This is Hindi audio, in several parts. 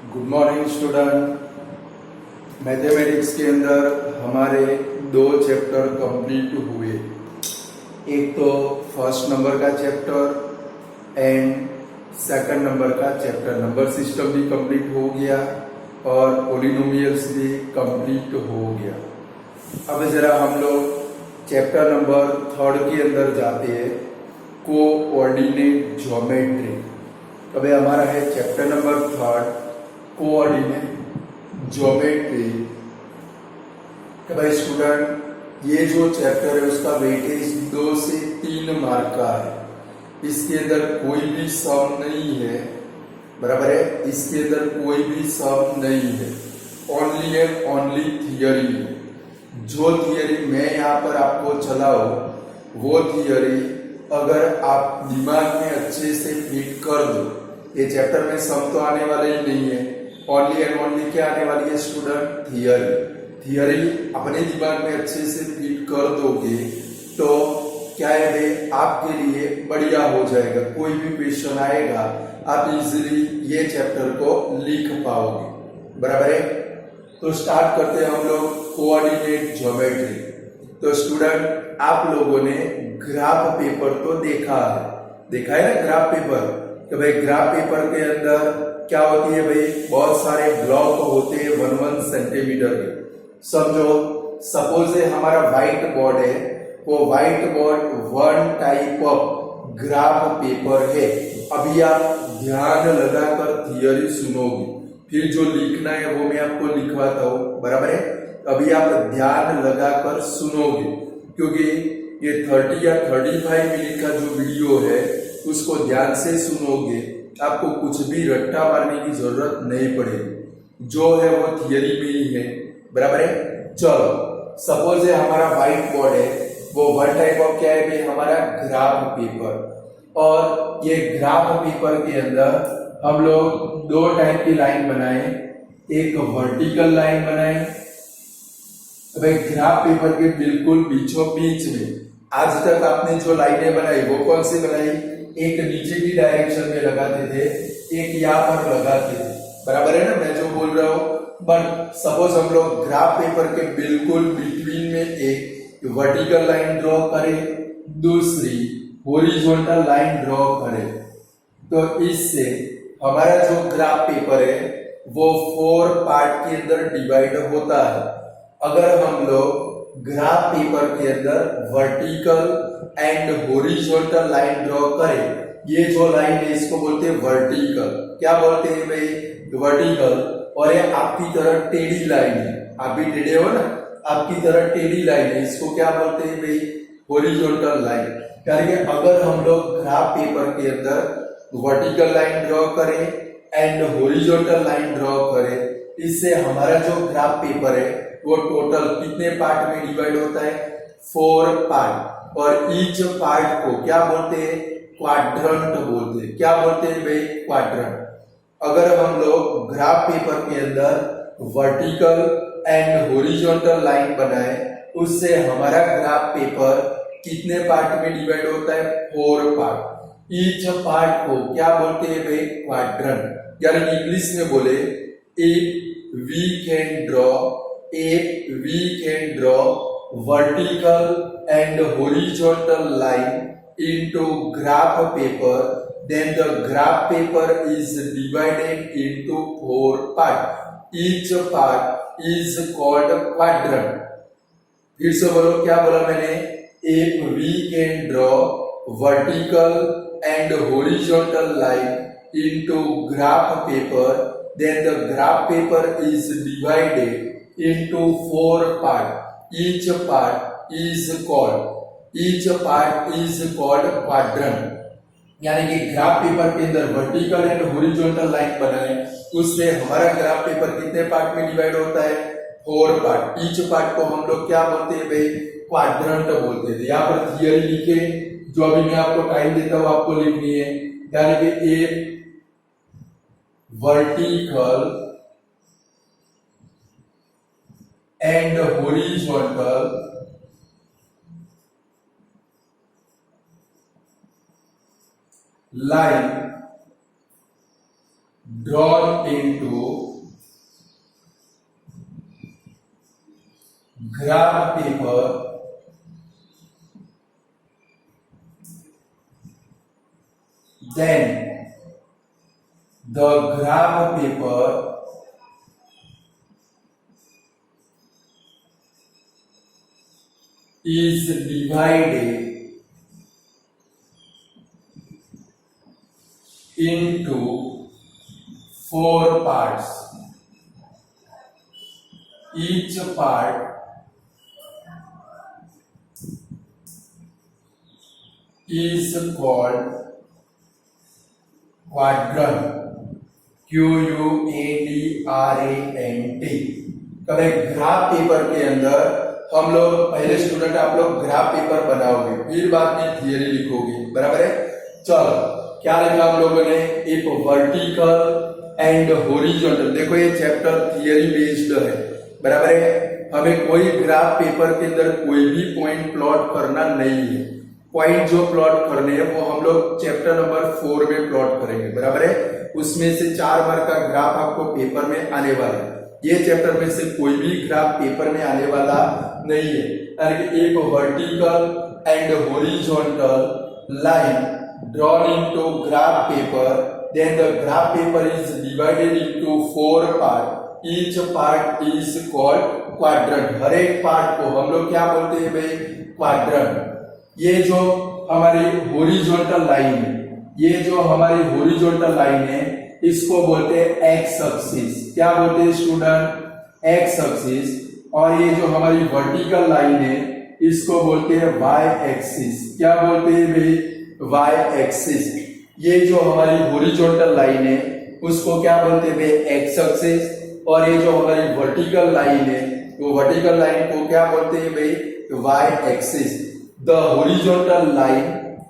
Good morning student. मैथमेटिक्स के अंदर हमारे दो चैप्टर कंप्लीट हुए। एक तो फर्स्ट नंबर का चैप्टर एंड सेकंड नंबर का चैप्टर। नंबर सिस्टम भी कंप्लीट हो गया और पॉलिनोमियल्स भी कंप्लीट हो गया। अब जरा हम लोग चैप्टर नंबर थर्ड के अंदर जाते हैं, कोऑर्डिनेट ज्योमेट्री। अबे हमारा है chapter number third, coordinate geometry. तो भाई स्टूडेंट, ये जो चैप्टर है उसका वेटेज 2 से 3 मार्क का है। इसके अंदर कोई भी सम नहीं है, बराबर है। इसके अंदर कोई भी सम नहीं है, ओनली एंड ओनली थियरी है। जो थियरी मैं यहाँ पर आपको चलाऊं वो थियरी अगर आप दिमाग में अच्छे से फिट कर दो, ये चैप्टर में सम तो आने वाले ही नहीं है। ओनली एंड ओनली क्या आने वाली है स्टूडेंट? थियरी। थियरी अपने दिमाग में अच्छे से फिट कर दोगे तो क्या है भाई, आपके लिए बढ़िया हो जाएगा। कोई भी क्वेश्चन आएगा आप इजीली ये चैप्टर को लिख पाओगे, बराबर है। तो स्टार्ट करते हैं हम लोग कोऑर्डिनेट ज्योमेट्री। तो स्टूडेंट, आप लोगों ने ग्राफ पेपर तो देखा है ना, ग्राफ पेपर। तो भाई ग्राफ पेपर के अंदर क्या होती है भाई, बहुत सारे ब्लॉक होते हैं 1 सेंटीमीटर के। समझो, सपोज हमारा व्हाइट बोर्ड है, वो white board one type of graph paper है। अभी आप ध्यान लगाकर थियरी सुनोगे, फिर जो लिखना है वो मैं आपको लिखवाता हूँ, बराबर है। अभी आप ध्यान लगाकर सुनोगे क्योंकि ये 30 या 35 मिनट का जो वीडियो है उसको ध्यान से सुनोगे, आपको कुछ भी रट्टा मारने की जरूरत नहीं पड़ेगी। जो है वो थियरी में ही है, बराबर है। चलो, सपोज है हमारा व्हाइट बोर्ड है, वो वन टाइप ऑफ क्या है भाई, हमारा ग्राफ पेपर। और ये ग्राफ पेपर के अंदर हम लोग दो टाइप की लाइन बनाए, एक वर्टिकल लाइन बनाए। तो भाई ग्राफ पेपर के बिल्कुल बीचों बीच में आज तक आपने जो लाइनें बनाई वो कौन सी बनाई? एक नीचे की डायरेक्शन में लगाते थे, एक यहाँ पर लगाते थे, बराबर है ना मैं जो बोल रहा हूँ। बट सपोज हम लोग ग्राफ पेपर के बिल्कुल बिटवीन में एक वर्टिकल लाइन ड्रॉ करें, दूसरी हॉरिजॉन्टल लाइन ड्रॉ करें, तो इससे हमारा जो ग्राफ पेपर है वो 4 पार्ट के अंदर डिवाइड होता है। अगर हम लोग ग्राफ पेपर के अंदर vertical and horizontal line draw करें, ये जो लाइन है इसको बोलते हैं वर्टिकल। क्या बोलते हैं भाई? वर्टिकल। और ये आपकी तरह टेढ़ी लाइन है, आप भी टेढ़े हो ना, आपकी तरह टेढ़ी लाइन है, इसको क्या बोलते हैं भाई? Horizontal line. यानी अगर हम लोग ग्राफ पेपर के अंदर वर्टिकल लाइन ड्रॉ करें एंड हॉरिजॉन्टल लाइन ड्रॉ करें, इससे हमारा जो ग्राफ पेपर है वो टोटल कितने पार्ट में डिवाइड होता है? 4 पार्ट। और ईच पार्ट को क्या बोलते हैं? क्वाड्रंट बोलते हैं। क्या बोलते हैं भाई? क्वाड्रंट। अगर हम लोग ग्राफ पेपर के अंदर वर्टिकल एंड हॉरिजॉन्टल लाइन बनाए, उससे हमारा ग्राफ पेपर कितने पार्ट में डिवाइड होता है? 4 पार्ट। ईच पार्ट को क्या बोलते हैं भाई? क्वाड्रंट। यानी इंग्लिश में बोले, if we can draw vertical and horizontal line into graph paper, then the graph paper is divided into 4 parts. Each part is called quadrant. फिर से बोलो, क्या बोला मैंने? If we can draw vertical and horizontal line into graph paper, then the graph paper is divided into 4 parts. Each part is called quadrant. यानी कि ग्राफ पेपर के अंदर वर्टिकल एंड हॉरिजॉन्टल लाइन बनाए, उससे हमारा ग्राफ पेपर कितने पार्ट में डिवाइड होता है? 4 पार्ट। ईच पार्ट को हम लोग क्या बोलते हैं भाई? क्वाड्रंट बोलते थे। यहाँ पर थियरी लिखे, जो अभी मैं आपको टाइम देता हूँ आपको लिखनी है। यानी कि एक vertical and horizontal line drawn into graph paper then the graph paper is divided into 4 parts. Each part is called quadrant. QUADRANT. कभी ग्राफ पेपर के अंदर हम लोग पहले स्टूडेंट आप लोग ग्राफ पेपर बनाओगे, फिर बाद में थियरी लिखोगे, बराबर है। चलो क्या लिखा हम लोगों ने, एक वर्टिकल एंड हॉरिजॉन्टल। देखो ये चैप्टर थियरी बेस्ड है, बराबर है। हमें कोई ग्राफ पेपर के अंदर कोई भी पॉइंट प्लॉट करना नहीं है। पॉइंट जो प्लॉट करने हैं वो हम लोग चैप्टर नंबर 4 में प्लॉट करेंगे, बराबर है। उसमें से 4 मार्क का ग्राफ आपको पेपर में आने वाला है। ये चैप्टर में से कोई भी ग्राफ पेपर में आने वाला नहीं है। यानी कि एक vertical and horizontal line drawn into graph paper, then the graph paper is divided into 4 parts. Each part is called quadrant. हर एक पार्ट को हम लोग क्या बोलते हैं भाई, क्वाड्रेंट। ये जो हमारी हॉरिजॉन्टल लाइन है, ये जो हमारी हॉरिजॉन्टल लाइन है, इसको बोलते हैं एक्स एक्सिस। क्या बोलते हैं स्टूडेंट, एक्स एक्सिस। और ये जो हमारी वर्टिकल लाइन है, इसको बोलते हैं वाई एक्सिस। क्या बोलते हैं भाई, वाई एक्सिस। ये जो हमारी हॉरिजॉन्टल लाइन है उसको क्या बोलते हैं, एक्स एक्सिस। और ये जो हमारी वर्टिकल लाइन है, वो वर्टिकल लाइन को क्या बोलते हैं भाई, Y axis. The horizontal line,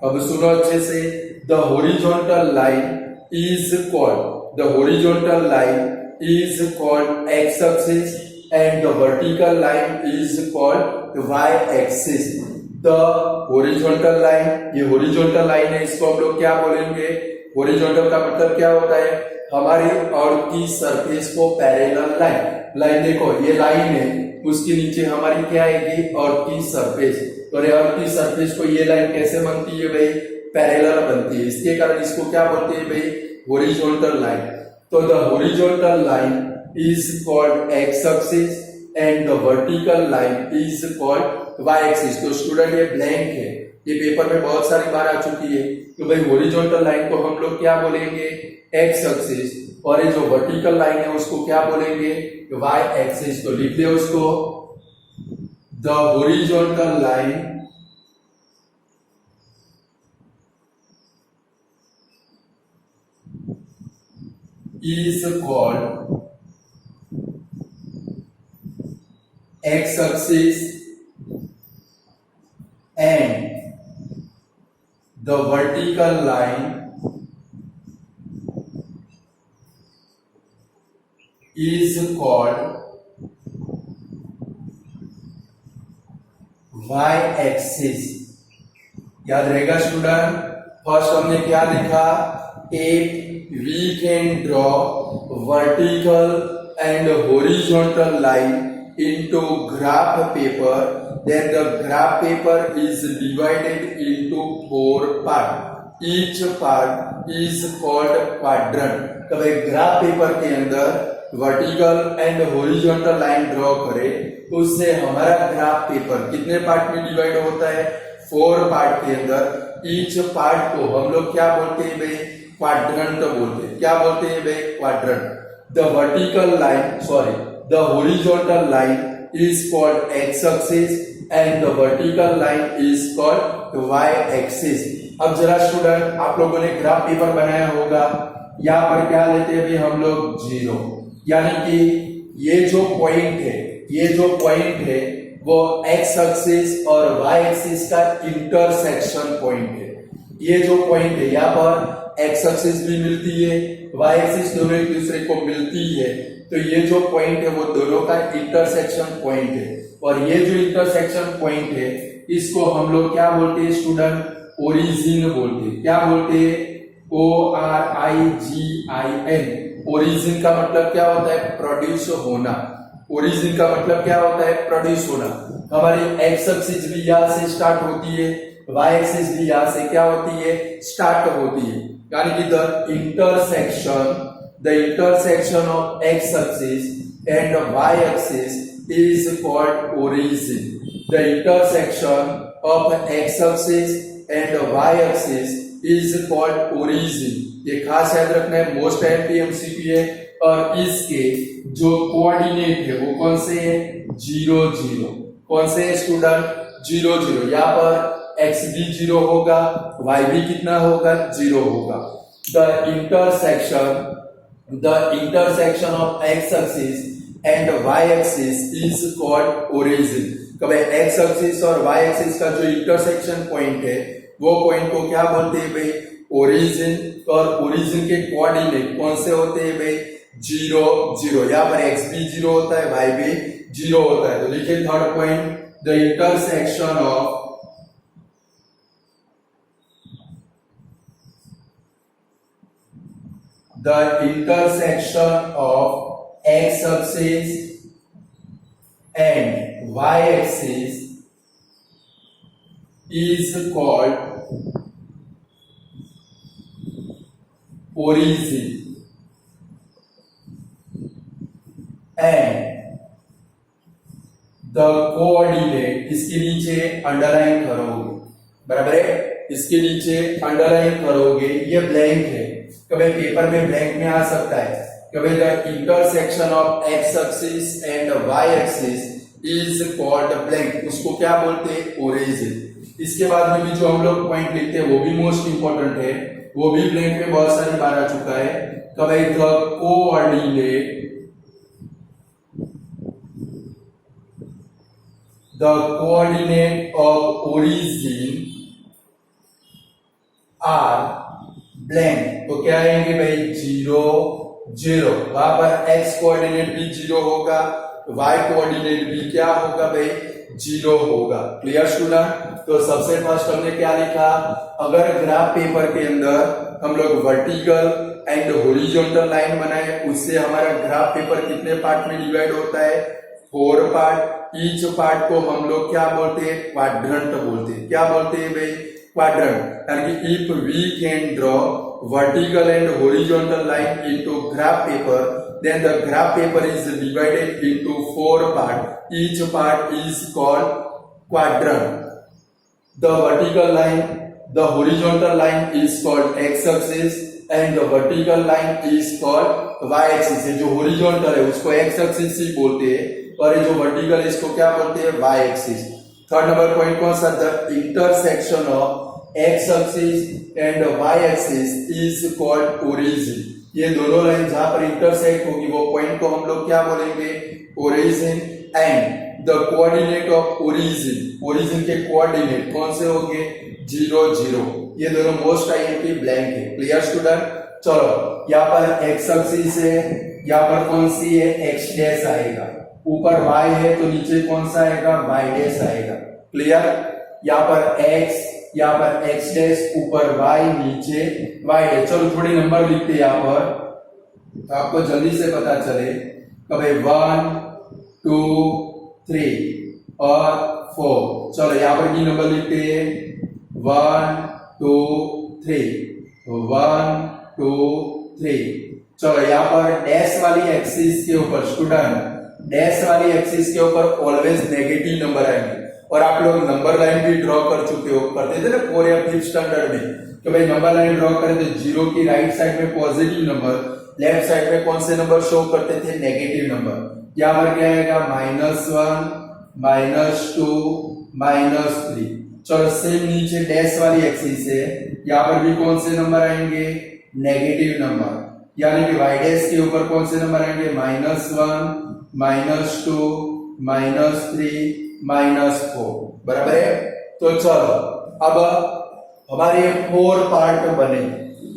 अब सुनो अच्छे से, the horizontal line is called, the horizontal line is called X axis and the vertical line is called Y axis. The horizontal line, ये हॉरिजॉन्टल लाइन है, इसको हम लोग क्या बोलेंगे, हॉरिजॉन्टल का मतलब क्या होता है, हमारी अर्थ की सरफेस को पैरेलल लाइन। लाइन देखो ये लाइन है, उसके नीचे हमारी क्या आएगी, अर्थ की सरफेस। तो अर्थ की सरफेस को ये लाइन कैसे बनती है भाई, पैरेलल बनती है। इसके कारण इसको क्या बोलते हैं भाई, हॉरिजॉन्टल लाइन। तो the horizontal line is called X axis and the vertical line is called Y axis. तो स्टूडेंट ये ब्लैंक है, ये पेपर में बहुत सारी बार आ चुकी है। तो भाई हॉरिजॉन्टल लाइन को हम लोग क्या बोलेंगे, एक्स एक्सिस, और ये जो वर्टिकल लाइन है उसको क्या बोलेंगे, वाई एक्सिस। तो लिख लिया उसको, the horizontal line is called x axis and the vertical line is called y axis। याद रहेगा स्टूडेंट। फर्स्ट हमने क्या देखा, एक we can draw vertical and horizontal line into graph paper, then the graph paper is divided into 4 parts. Each part is called quadrant। कभी ग्राफ पेपर के अंदर vertical and horizontal line draw करे, उससे हमारा ग्राफ पेपर कितने पार्ट में डिवाइड होता है, 4 पार्ट के अंदर। ईच पार्ट को हम लोग क्या बोलते हैं भाई, क्वाड्रेंट बोलते हैं। क्या बोलते हैं भाई, quadrant. The vertical line, sorry, the horizontal line is called X axis and the vertical line is called Y axis. अब जरा स्टूडेंट आप लोगों ने ग्राफ पेपर बनाया होगा, यहाँ पर क्या लेते हैं भाई हम लोग, 0। यानी कि ये जो पॉइंट है, ये जो पॉइंट है वो एक्स एक्सिस और वाई एक्सिस का इंटरसेक्शन पॉइंट है। ये जो पॉइंट है यहाँ पर एक्स एक्सिस भी मिलती है, वाई एक्सिस दोनों एक दूसरे को मिलती है। तो ये जो पॉइंट है वो दोनों का इंटरसेक्शन पॉइंट है। और ये जो इंटरसेक्शन पॉइंट है इसको हम लोग क्या बोलते हैं स्टूडेंट, ओरिजिन बोलते हैं। क्या बोलते हैं, ORIGIN, ओरिजिन का मतलब क्या होता है? प्रोड्यूस होना। ओरिजिन का मतलब क्या होता है? प्रोड्यूस होना। हमारी एक्स एक्सिस भी यहाँ से स्टार्ट होती है, वाई एक्सिस भी यहाँ से क्या होती है? स्टार्ट होती है। यानी कि the intersection of X axis and Y axis is called origin. The intersection of x axis and y axis is called origin. ये खास याद रखना है, मोस्ट टाइम एमसीक्यू है। और इसके जो कोऑर्डिनेट है वो कौन से है? 0 0। कौन से है स्टूडेंट? 0 0। यहाँ पर x भी 0 होगा, y भी कितना होगा? 0 होगा। The intersection of x axis and Y axis is called origin. कभी एक्स एक्सिस और वाई एक्सिस का जो इंटरसेक्शन पॉइंट है वो पॉइंट को क्या बोलते हैं भाई? ओरिजिन। और ओरिजिन के कोऑर्डिनेट कौन से होते हैं भाई? 0 0। यहाँ पर एक्स भी 0 होता है, वाई भी 0 होता है। तो लिखिए third point, the intersection of x axis and y axis is called origin and the coordinate, इसके नीचे अंडरलाइन करोगे, बराबर है? इसके नीचे अंडरलाइन करोगे, ये ब्लैंक है, कभी पेपर में ब्लैंक में आ सकता है। कभी the intersection of X axis and Y axis is called blank, उसको क्या बोलते हैं? ओरिजिन। इसके बाद में भी जो हम लोग पॉइंट लिखते हैं वो भी मोस्ट इंपॉर्टेंट है, वो भी ब्लैंक में बहुत सारी बार आ चुका है। कभी the coordinate of origin are blank, तो क्या आएंगे भाई? 0 0। वहां पर x कोऑर्डिनेट भी 0 होगा, y कोऑर्डिनेट भी क्या होगा भाई? 0 होगा। Clear student? तो सबसे फर्स्ट हमने क्या लिखा? अगर ग्राफ पेपर के अंदर हम लोग वर्टिकल एंड हॉरिजॉन्टल लाइन बनाए, उससे हमारा ग्राफ पेपर कितने पार्ट में डिवाइड होता है? 4 पार्ट। ईच पार्ट को हम लोग क्या बोलते हैं? क्वाड्रेंट बोलते हैं। क्या बोलते हैं भाई? क्वाड्रेंट। यानी कि if we can draw vertical and horizontal line into graph paper, then the graph paper is divided into 4 parts. Each part is called quadrant. The vertical line, the horizontal line is called x axis and the vertical line is called y axis. जो horizontal है उसको x axis ही बोलते हैं और ये जो vertical है इसको क्या बोलते हैं? y axis. Third number point कौन सा? The intersection of x axis and y axis is called origin. ये दोनों लाइन जहां पर इंटरसेक्ट होगी वो पॉइंट को हम लोग क्या बोलेंगे? Origin. And the coordinate of origin, origin के कोऑर्डिनेट कौन से होंगे? 0 0। ये दोनों मोस्ट आईएमपी ब्लैंक है। Clear student? चलो यहाँ पर x एक्सिस है, यहाँ पर कौन सी है? x डैश आएगा, ऊपर y है तो नीचे कौन सा आएगा? y डैश आएगा। क्लियर? यहाँ पर x, यहाँ पर x डैश, ऊपर y, नीचे y है। चलो थोड़े नंबर लिखते हैं यहाँ पर, तो आपको जल्दी से पता चले। कभी 1 2 3 और 4। चलो यहाँ पर भी नंबर लिखते हैं 1 2 3, 1 2 3। चलो यहाँ पर डैश वाली एक्सिस के ऊपर स्टूडेंट, डैश वाली एक्सिस के ऊपर ऑलवेज नेगेटिव नंबर आएंगे। और आप लोग नंबर लाइन भी ड्रॉ कर चुके हो, करते थे ना 4 या 5 स्टैंडर्ड में, कि भाई नंबर लाइन ड्रॉ करें तो 0 की राइट साइड में पॉजिटिव नंबर, लेफ्ट साइड में कौन से नंबर शो करते थे? Negative number. यहाँ पर क्या आएगा? -1 -2 -3। चलो सेम नीचे डैश वाली एक्सिस है, यहाँ पर भी कौन से नंबर आएंगे? Negative number. यानी कि y डैश के ऊपर कौन से नंबर आएंगे? -1 -2 -3 -4। बराबर है? तो चलो अब हमारे 4 पार्ट बने,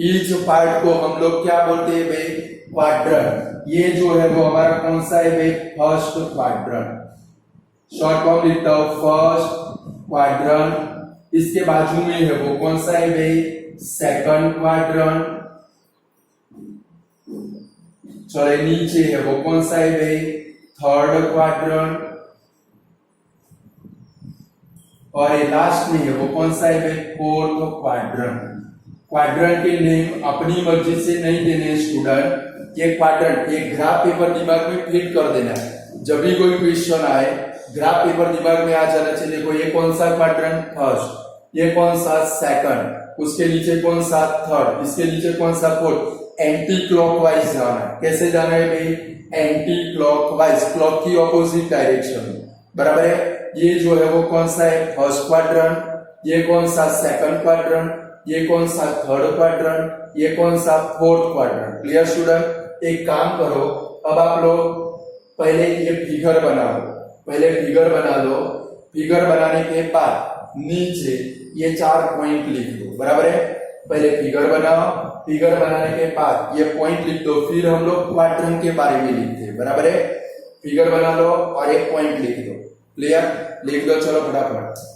ईच पार्ट को हम लोग क्या बोलते हैं भाई? क्वाड्रेंट। ये जो है वो हमारा कौन सा है भाई? First quadrant. शॉर्ट फॉर्म लिखता हूं फर्स्ट क्वाड्रेंट। इसके बाजू में है वो कौन सा है भाई? Second quadrant. चलो नीचे है वो कौन सा है भाई, थर्ड क्वाड्रेंट। और ये लास्ट में है वो कौन सा है भाई, फोर्थ क्वाड्रेंट। क्वाड्रेंट के नेम अपनी मर्जी से नहीं देने स्टूडेंट, ये क्वाड्रेंट, ये ग्राफ पेपर दिमाग में फिट कर देना है। जब भी कोई क्वेश्चन आए ग्राफ पेपर दिमाग में आ जाना चाहिए। देखो ये कौन सा क्वाड्रेंट फर्स्ट, ये कौन सा सेकंड, उसके नीचे कौन सा थर्ड, इसके नीचे कौन सा फोर्थ। एंटी क्लॉकवाइज जाना है। कैसे जाना है भाई, एंटी क्लॉकवाइज, क्लॉक की ऑपोजिट डायरेक्शन में, बराबर है। ये जो है वो कौन सा है, फर्स्ट क्वाड्रेंट, ये कौन सा सेकंड क्वाड्रेंट, ये कौन सा थर्ड क्वाड्रेंट, ये कौन सा फोर्थ क्वाड्रेंट। Clear student. एक काम करो, अब आप लोग पहले ये फिगर बनाओ, पहले फिगर बना लो। फिगर बनाने के बाद नीचे ये 4 पॉइंट लिख दो, बराबर है। पहले फिगर बनाओ, फिगर बनाने के बाद ये पॉइंट लिख दो, फिर हम लोग क्वाड्रेंट के बारे में लिखते हैं, बराबर है। फिगर बना लो और एक पॉइंट लिख दो। क्लियर, लिख दो, चलो फटाफट।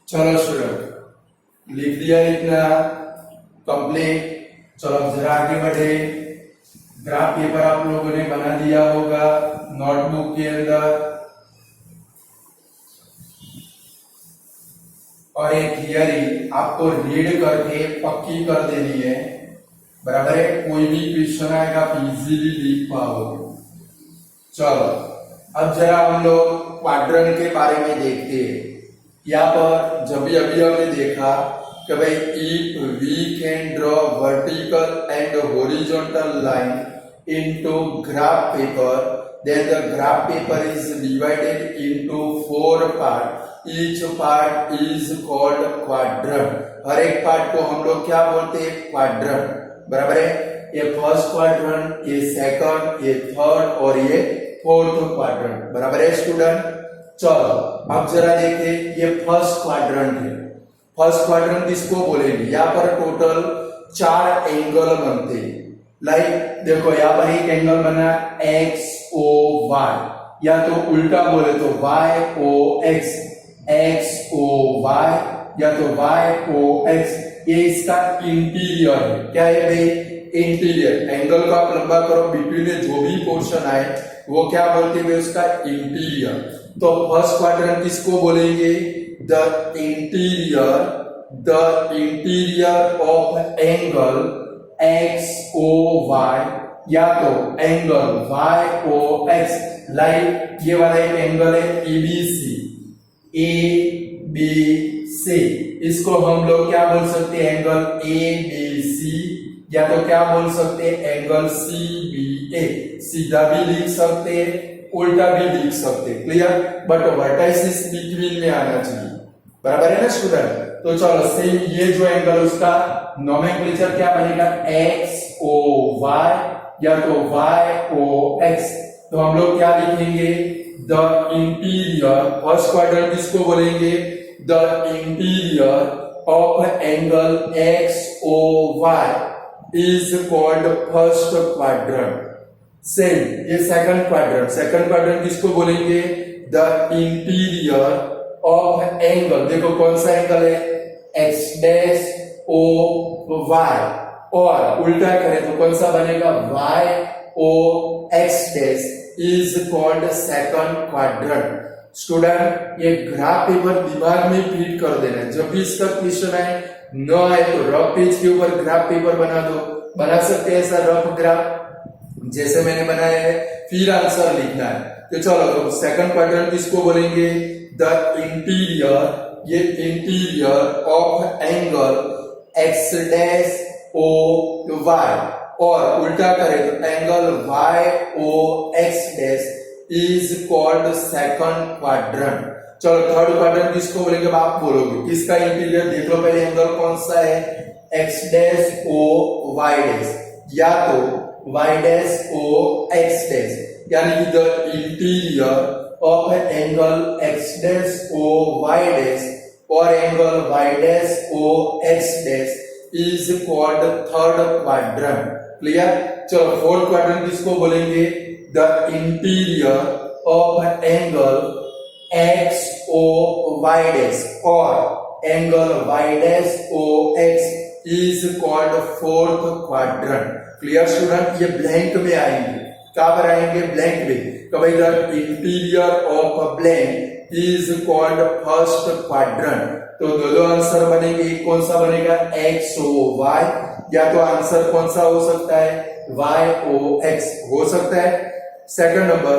चलो स्टूडेंट लिख दिया इतना कंप्लीट। चलो अब जरा आगे बढ़े। ग्राफ पेपर आप लोगों ने बना दिया होगा नोटबुक के अंदर, और एक थियरी आपको रीड करके पक्की कर देनी है, बराबर है। कोई भी क्वेश्चन आएगा आप इजीली लिख पाओगे। चलो अब जरा हम लोग क्वाड्रेंट के बारे में देखते हैं। यहाँ पर जब भी अभी हमने देखा कि भाई if we can draw vertical and horizontal line into graph paper, then the graph paper is divided into 4 parts. Each part is called quadrant. हर एक पार्ट को हम लोग क्या बोलते हैं? क्वाड्रेंट, बराबर है। ये फर्स्ट क्वाड्रेंट, ये सेकंड, ये थर्ड और ये फोर्थ क्वाड्रेंट, बराबर है स्टूडेंट। चलो अब जरा देखें, ये फर्स्ट क्वाड्रेंट है। फर्स्ट क्वाड्रेंट किसको बोलेंगे? यहाँ पर टोटल 4 एंगल बनते हैं। लाइक देखो यहाँ पर एक एंगल बना एक्स ओ वाई, या तो उल्टा बोले तो Y O X, X O Y, या तो वाई ओ एक्स। ये इसका इंटीरियर है। क्या है भाई? इंटीरियर। एंगल को आप लंबा करो, बिटवीन में जो भी पोर्शन आए वो क्या बोलते हैं? उसका इंटीरियर। तो फर्स्ट क्वाड्रेंट किसको बोलेंगे? The interior of angle X O Y, या तो angle Y O X. Like ये वाला एक एंगल है एबीसी, ए बी सी, इसको हम लोग क्या बोल सकते हैं? एंगल ए बी सी, या तो क्या बोल सकते हैं? एंगल सी बी ए। सीधा भी लिख सकते हैं, उल्टा भी लिख सकते हैं, क्लियर। बट वर्टाइसिस बिटवीन में आना चाहिए, बराबर है ना स्टूडेंट। तो चलो सेम ये जो एंगल उसका नोमेनक्लेचर क्या बनेगा? एक्स ओ वाई, या तो वाई ओ एक्स। तो हम लोग क्या लिखेंगे? द इंटीरियर, फर्स्ट क्वाड्रेंट किसको बोलेंगे? The interior of angle X O Y is called first quadrant. Same ये सेकंड क्वाड्रेंट किसको बोलेंगे? द इंटीरियर ऑफ एंगल, देखो कौन सा एंगल है? एक्स डैश ओ वाई, और उल्टा करें तो कौन सा बनेगा? Y O X dash is called second quadrant. Student ये ग्राफ पेपर दिमाग में फीड कर देना है। जब भी इसका क्वेश्चन आए न आए तो रफ पेज के ऊपर ग्राफ पेपर बना दो। बना सकते हैं ऐसा रफ ग्राफ जैसे मैंने बनाया है, फिर आंसर लिखना है। तो चलो तो सेकंड क्वाड्रेंट किसको बोलेंगे? द इंटीरियर, ये interior of angle X dash O Y, और उल्टा करें तो angle Y O X dash is called second quadrant. चलो थर्ड क्वाड्रेंट किसको बोलेंगे? आप बोलोगे किसका इंटीरियर? देख लो पहले एंगल कौन सा है? X dash O Y dash, या तो Y dash O X dash, यानी कि the interior of angle X dash O Y dash और angle Y dash O X dash is called third quadrant, clear. चलो फोर्थ क्वाड्रेंट किसको बोलेंगे? The interior of angle X O Y dash और angle Y dash O X is called fourth quadrant, clear student. ये ब्लैंक में आएंगे, कहां पर आएंगे? ब्लैंक में। कभी the interior of blank is called first quadrant. तो दो आंसर बनेंगे, एक कौन सा बनेगा? एक्स ओ वाई, या तो आंसर कौन सा हो सकता है? वाई ओ एक्स हो सकता है। Second number,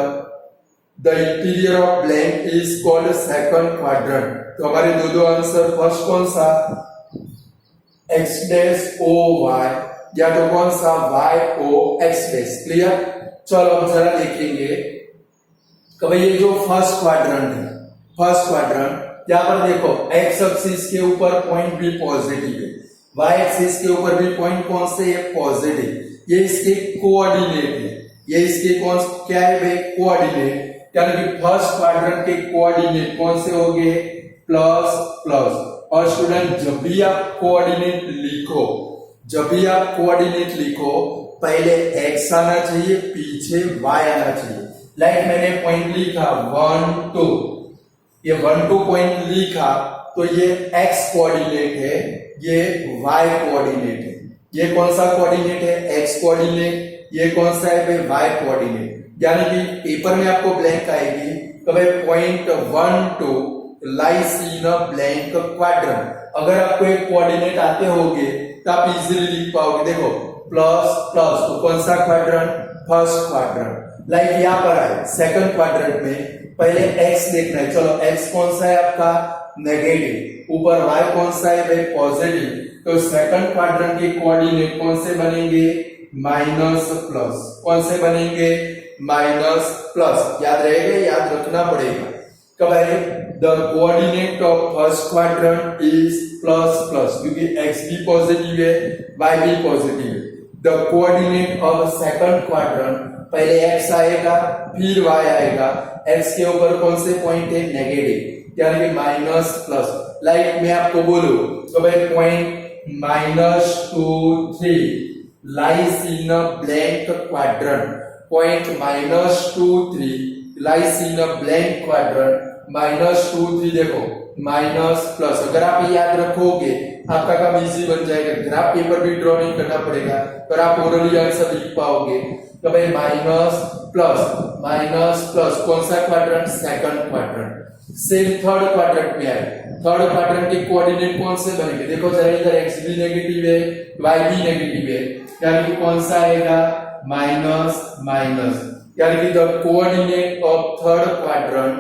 the interior of blank is called second quadrant. तो हमारे दो आंसर, फर्स्ट कौन सा? एक्स डैश ओ वाई, या तो कौन सा? Y O X dash, clear. चलो हम जरा देखेंगे कि भाई ये जो फर्स्ट क्वाड्रेंट है, फर्स्ट क्वाड्रेंट, यहाँ पर देखो एक्स एक्सिस के ऊपर पॉइंट भी पॉजिटिव है, वाई एक्सिस के ऊपर भी पॉइंट कौन से है? पॉजिटिव। ये इसके कोऑर्डिनेट है, ये इसके कौन क्या है भाई? कोऑर्डिनेट, यानी कि फर्स्ट क्वाड्रेंट के कोऑर्डिनेट कौन से हो गए? Plus plus. और स्टूडेंट जब भी आप कोऑर्डिनेट लिखो, पहले एक्स आना चाहिए, पीछे वाई आना चाहिए। लाइक मैंने पॉइंट लिखा 1 2, ये 1 2 पॉइंट लिखा तो ये x कोऑर्डिनेट है, ये y कोऑर्डिनेट है। ये कौन सा कोऑर्डिनेट है? x coordinate. ये कौन सा है भाई? y coordinate. यानी कि पेपर में आपको ब्लैंक आएगी तो भाई point 1 2 lies in a blank quadrant. अगर आपको एक कोऑर्डिनेट आते होंगे तो आप इजीली लिख पाओगे। देखो प्लस प्लस, तो कौन सा क्वाड्रेंट? First quadrant. लाइक यहाँ पर आए सेकंड क्वाड्रेंट में पहले x देखना है। चलो x कौन सा है आपका? नेगेटिव। ऊपर y कौन सा है भाई? पॉजिटिव। तो सेकंड क्वाड्रेंट के कोऑर्डिनेट कौन से बनेंगे? Minus plus. कौन से बनेंगे? Minus plus. याद रहेगा? याद रखना पड़ेगा। कब है? The coordinate of first quadrant is plus plus, क्योंकि x भी पॉजिटिव है, y भी पॉजिटिव है। The coordinate of second quadrant, पहले x आएगा फिर y आएगा। x के ऊपर कौन से पॉइंट है? नेगेटिव, यानी कि माइनस प्लस। लाइक मैं आपको बोलूं तो भाई point -2 3 lies in a blank quadrant. Point -2 3 lies in a blank quadrant. -2 3 देखो माइनस प्लस। अगर आप याद रखोगे आपका काम इजी बन जाएगा। ग्राफ पेपर भी ड्रॉ नहीं करना पड़ेगा, पर आप ओरली आंसर लिख पाओगे। तो भाई माइनस प्लस कौन सा quadrant? Second quadrant. Same third quadrant में आए। थर्ड क्वाड्रेंट के कोऑर्डिनेट कौन से बनेंगे? देखो जरा इधर x भी नेगेटिव है, y भी नेगेटिव है, यानी कि कौन सा आएगा? Minus minus. यानी कि the coordinate of third quadrant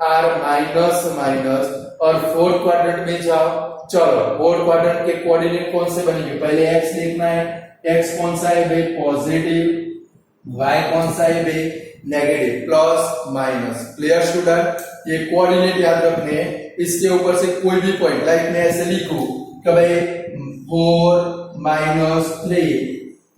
are minus minus. और फोर्थ क्वाड्रेंट में जाओ। चलो फोर्थ क्वाड्रेंट के कोऑर्डिनेट कौन से बनेंगे? पहले x देखना है। x कौन सा है भाई? पॉजिटिव। y कौन सा है भाई? Negative. Plus minus. Clear student? ये कोऑर्डिनेट याद रखने हैं। इसके ऊपर से कोई भी पॉइंट, लाइक मैं ऐसे लिखूं कि भाई 4 - 3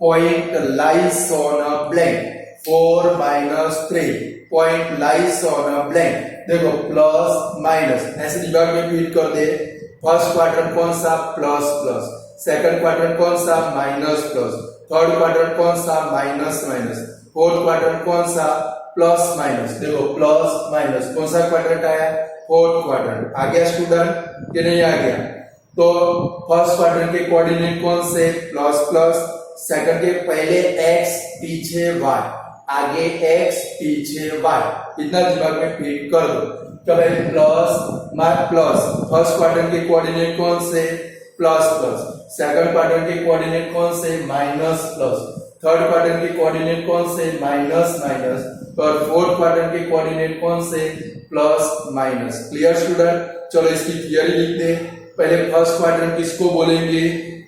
point lies on a blank. 4 - 3 point lies on a blank. देखो प्लस माइनस ऐसे दिमाग में फीड कर दे। फर्स्ट क्वाड्रेंट कौन सा? Plus plus. सेकंड क्वाड्रेंट कौन सा? Minus plus. थर्ड क्वाड्रेंट कौन सा? Minus minus. फोर्थ क्वाड्रेंट कौन सा? Plus minus. देखो प्लस माइनस कौन सा क्वाड्रेंट आया? Fourth quadrant. आ गया स्टूडेंट कि नहीं आ गया? तो फर्स्ट क्वाड्रेंट के कोऑर्डिनेट कौन से? Plus plus. सेकंड के पहले x पीछे y, आगे x पीछे y। इतना दिमाग में फीड कर दो। तो भाई plus mark plus. First quadrant के कोऑर्डिनेट कौन से? Plus plus. सेकंड क्वाड्रेंट के कोऑर्डिनेट कौन से? Minus plus. थर्ड क्वाड्रेंट के कोऑर्डिनेट कौन से? Minus minus. और फोर्थ क्वाड्रेंट के कोऑर्डिनेट कौन से? Plus minus. Clear student? चलो इसकी थियरी लिख दे। पहले फर्स्ट क्वाड्रेंट किसको बोलेंगे?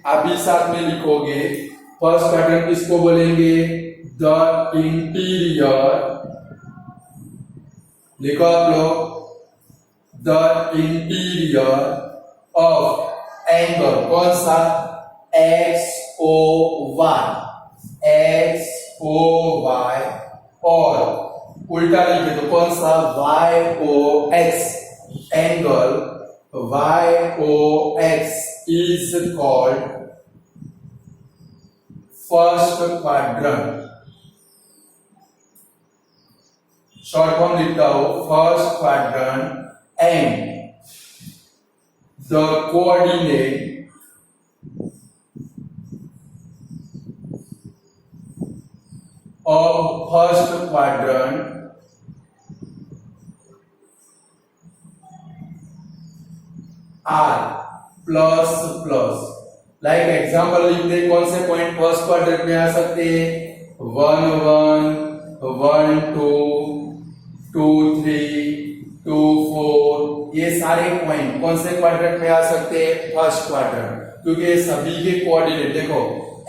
आप भी साथ में लिखोगे। फर्स्ट क्वाड्रेंट किसको बोलेंगे? The interior. लिखो आप लोग। द इंटीरियर ऑफ एंगल कौन सा? XOY। XOY। और उल्टा लिखे तो कौन सा? YOX। Angle YOX is called first quadrant। Short form लिखता हूं, first quadrant and the coordinate of first quadrant are plus plus. Like example लिख दे। कौन से पॉइंट फर्स्ट क्वाड्रेंट में आ सकते हैं? 1 1 1 2 2 3 2 4। ये सारे पॉइंट कौन से क्वाड्रेंट में आ सकते हैं? First quadrant. क्योंकि सभी के कोऑर्डिनेट देखो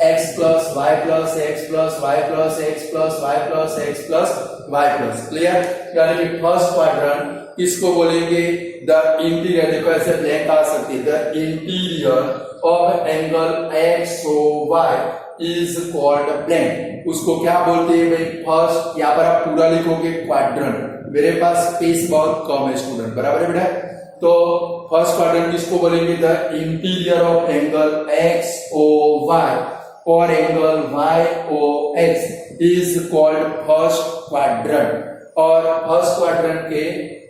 x plus Y plus X plus Y plus X plus Y plus X plus Y plus. Clear? यानी कि फर्स्ट क्वाड्रेंट किसको बोलेंगे? The interior. देखो ऐसे ब्लैंक आ सकती है। The interior of angle XOY is called blank. उसको क्या बोलते हैं भाई? फर्स्ट। यहाँ पर आप पूरा लिखोगे क्वाड्रेंट। मेरे पास स्पेस बहुत कम है स्टूडेंट, बराबर है बेटा? तो फर्स्ट क्वाड्रेंट किसको बोलेंगे? The interior of angle XOY और angle YOX is called first quadrant. और फर्स्ट क्वाड्रेंट के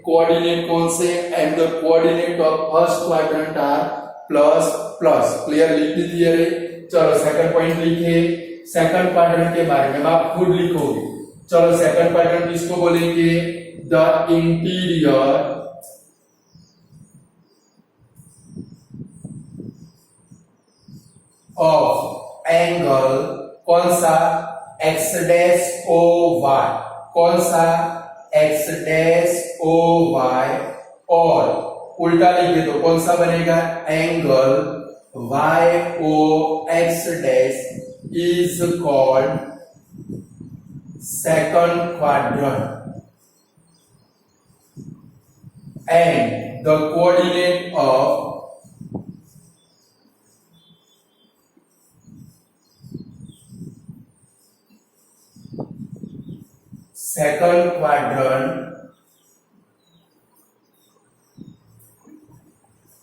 कोऑर्डिनेट कौन से, and the coordinate of first quadrant are plus plus. Clear, लिख दीजिए रे। चलो सेकंड पॉइंट लिखिए, सेकंड क्वाड्रेंट के बारे में आप खुद लिखोगे। चलो सेकंड क्वाड्रेंट किसको बोलेंगे, द इंटीरियर ऑफ एंगल, कौन सा, एक्स डैश ओ वाई, कौन सा, एक्स डैश ओ वाई, और उल्टा लिखे तो कौन सा बनेगा, angle Y O X dash is called second quadrant, and the coordinate of second quadrant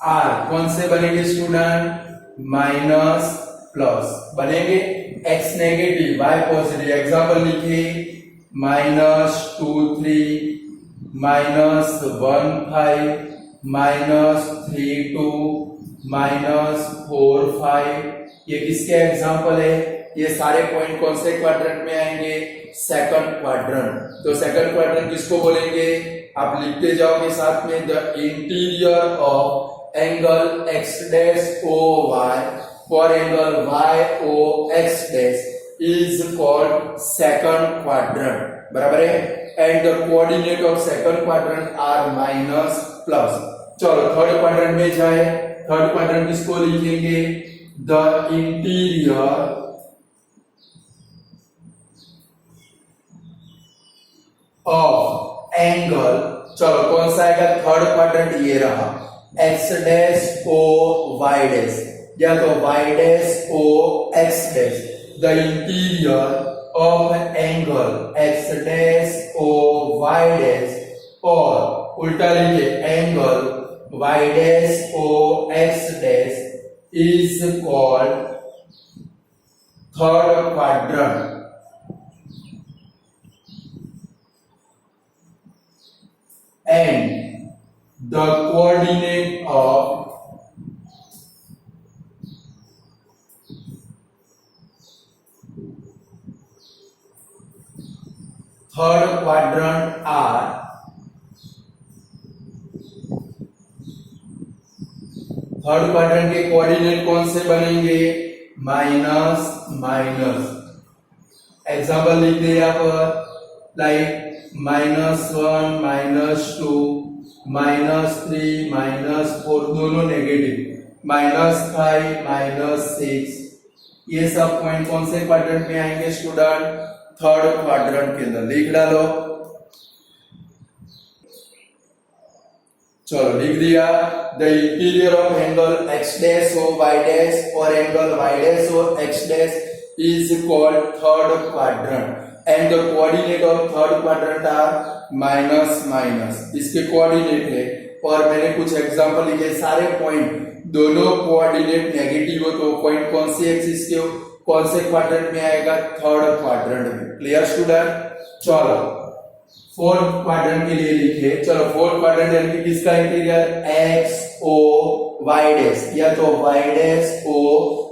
are कौन से बनेंगे स्टूडेंट, माइनस प्लस बनेंगे, X negative Y positive. Example लिखिए, -2 3, -1 5, -3 2, -4 5। ये किसके एग्जाम्पल है, ये सारे पॉइंट कौन से क्वाड्रेंट में आएंगे, सेकंड क्वाड्रेंट। तो सेकंड क्वाड्रेंट किसको बोलेंगे, आप लिखते जाओगे साथ में, the interior of angle X dash O Y for angle Y O X dash is called second quadrant, बराबर है, and the coordinate of second quadrant are minus plus. चलो थर्ड क्वाड्रेंट में जाए, थर्ड क्वाड्रेंट किसको लिखेंगे, द इंटीरियर ऑफ एंगल, चलो कौन सा आएगा थर्ड क्वाड्रेंट, ये रहा, X dash O Y dash, या तो Y dash O X dash, the interior of angle X dash O Y dash, और उल्टा लिखिए, angle Y dash O X dash is called third quadrant, and the coordinate of third quadrant are third quadrant के कोऑर्डिनेट कौन से बनेंगे, माइनस माइनस। एग्जाम्पल लिख दे यहाँ पर, लाइक -1 -2 -3 -4 दोनों नेगेटिव, -5 -6, ये सब पॉइंट कौन से क्वाड्रेंट में आएंगे स्टूडेंट, थर्ड क्वाड्रेंट के अंदर। लिख डालो, चलो लिख दिया, the interior of angle X dash O Y dash और angle Y dash O X dash is called third quadrant, and the coordinate of third quadrant are minus minus, इसके कोऑर्डिनेट है। और मैंने कुछ एग्जांपल लिखे, सारे पॉइंट दोनों कोऑर्डिनेट नेगेटिव हो तो पॉइंट कौन सी एक्सिस के, कौन से क्वाड्रेंट में आएगा, थर्ड क्वाड्रेंट में। क्लियर स्टूडेंट, चलो फोर्थ क्वाड्रेंट के लिए लिखिए। चलो फोर्थ क्वाड्रेंट यानी कि किसका interior, X O Y dash, या तो वाई डैश ओ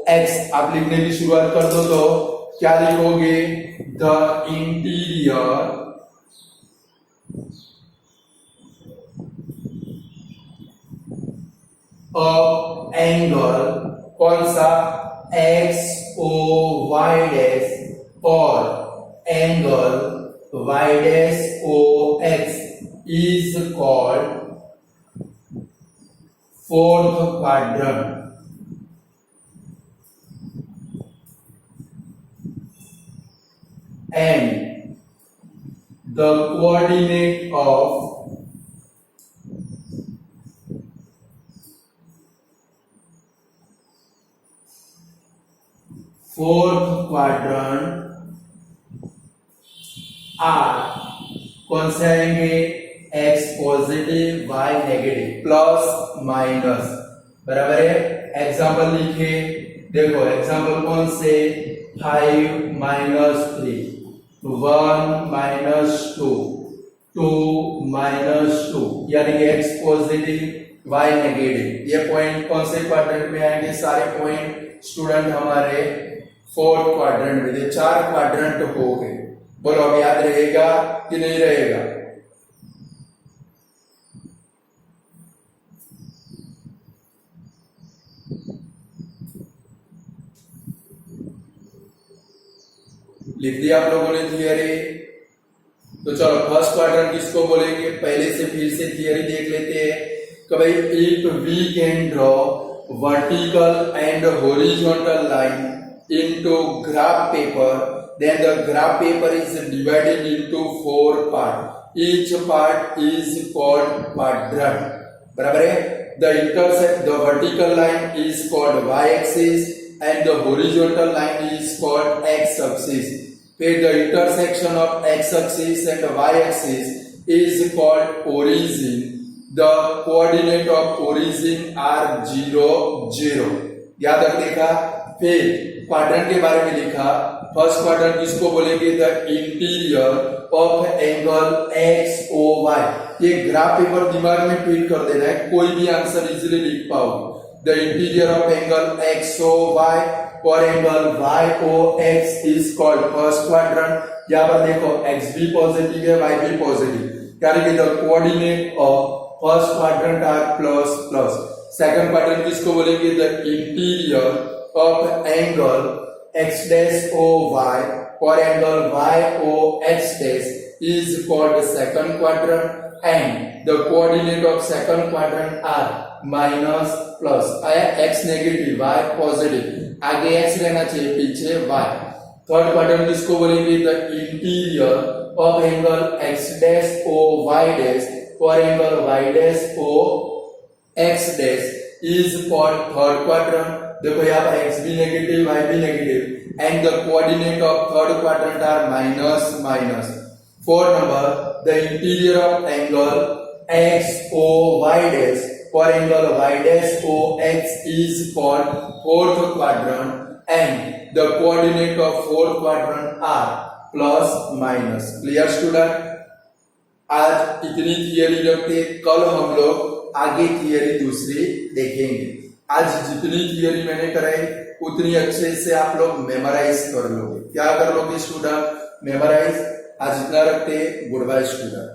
एक्स। आप लिखने की शुरुआत कर दो तो क्या लिखोगे, द इंटीरियर ऑफ एंगल, कौन सा, एक्स ओ वाई डैश और angle Y dash O X is called fourth quadrant, and the coordinate of fourth quadrant are कौन से आएंगे, x positive y negative, plus minus, बराबर है। एग्जाम्पल लिखिए, देखो एग्जाम्पल कौन से, 5 -3 1 -2 2 - 2 यानी कि x पॉजिटिव y नेगेटिव। ये पॉइंट कौन से क्वाड्रेंट में आएंगे? सारे पॉइंट स्टूडेंट हमारे फोर्थ क्वाड्रेंट में। ये 4 क्वाड्रेंट हो गए। बोलो अब याद रहेगा कि नहीं रहेगा? लिख दिया आप लोगों ने थियरी? तो चलो फर्स्ट क्वाड्रेंट किसको बोलेंगे? पहले से फिर से थियरी देख लेते हैं कि भाई if we can draw vertical and horizontal line into graph paper, then the graph paper is divided into 4 parts. Each part is called quadrant. बराबर है? The intercept, the vertical line is called y-axis and the horizontal line is called x-axis. फिर the intersection of x-axis and y-axis is called origin. The coordinate of origin are 0, 0. याद रख देखा? फिर क्वाड्रेंट के बारे में लिखा। फर्स्ट क्वाड्रेंट किसको बोलेंगे? The interior of angle X O Y. ये ग्राफ पेपर दिमाग में फीड कर देना है, कोई भी आंसर इजीली लिख पाओ। The interior of angle X O Y और angle Y O X is called first quadrant. यहाँ पर देखो एक्स भी पॉजिटिव है, वाई भी पॉजिटिव, यानी कि the coordinate of first quadrant are plus plus. Second quadrant किसको बोलेंगे? The interior of angle x dash o y or angle y o x dash is called the second quadrant and the coordinate of second quadrant are minus plus। आया x नेगेटिव y पॉजिटिव, आगे x रहना चाहिए पीछे y। थर्ड क्वाड्रेंट किसको बोलेंगे? The interior of angle x dash o y dash or angle y dash o x dash is called third quadrant। देखो यहाँ पर x भी नेगेटिव y भी negative and the coordinate of third quadrant are minus minus. Fourth number the interior of angle x o y dash और एंगल y dash o x is called fourth quadrant and the coordinate of fourth quadrant are plus minus. Clear student? आज इतनी थियरी रखते, कल हम लोग आगे थियरी दूसरी देखेंगे। आज जितनी थियरी मैंने कराई उतनी अच्छे से आप लोग मेमोराइज कर लोगे। क्या कर लोगे स्टूडेंट? मेमोराइज। आज इतना रखते। Good bye student.